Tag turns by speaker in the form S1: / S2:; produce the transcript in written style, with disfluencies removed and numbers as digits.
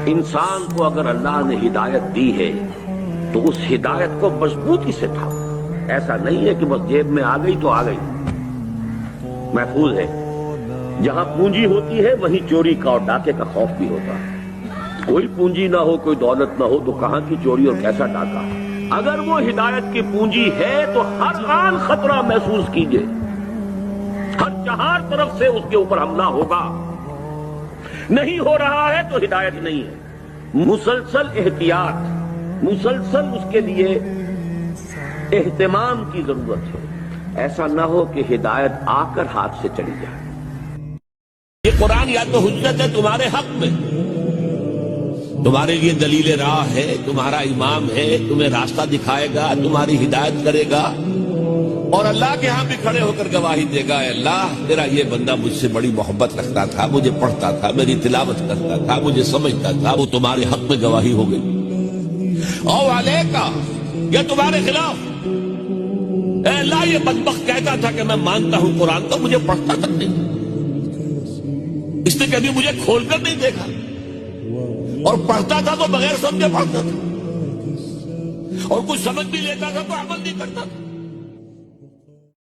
S1: انسان کو اگر اللہ نے ہدایت دی ہے تو اس ہدایت کو مضبوطی سے تھا. ایسا نہیں ہے کہ بس جیب میں آ گئی تو آ گئی. محفوظ ہے. جہاں پونجی ہوتی ہے وہیں چوری کا اور ڈاکے کا خوف بھی ہوتا ہے. کوئی پونجی نہ ہو، کوئی دولت نہ ہو تو کہاں کی چوری اور کیسا ڈاکہ. اگر وہ ہدایت کی پونجی ہے تو ہر آن خطرہ محسوس کیجئے. ہر چہار طرف سے اس کے اوپر حملہ ہوگا. نہیں ہو رہا ہے تو ہدایت نہیں ہے. مسلسل احتیاط، مسلسل اس کے لیے اہتمام کی ضرورت ہے. ایسا نہ ہو کہ ہدایت آ کر ہاتھ سے چلی جائے. یہ قرآن یا تو حجت ہے تمہارے حق میں، تمہارے لیے دلیل راہ ہے، تمہارا امام ہے، تمہیں راستہ دکھائے گا، تمہاری ہدایت کرے گا، اور اللہ کے ہاں بھی کھڑے ہو کر گواہی دے گا، اے اللہ تیرا یہ بندہ مجھ سے بڑی محبت رکھتا تھا، مجھے پڑھتا تھا، میری تلاوت کرتا تھا، مجھے سمجھتا تھا، وہ تمہارے حق میں گواہی ہو گئی. او علیکا، یہ تمہارے خلاف. اے اللہ یہ بدبخت کہتا تھا کہ میں مانتا ہوں قرآن کو، مجھے پڑھتا تک نہیں، اس نے کبھی مجھے کھول کر نہیں دیکھا، اور پڑھتا تھا تو بغیر سمجھے پڑھتا تھا، اور کچھ سمجھ بھی لیتا تھا تو عمل نہیں کرتا تھا.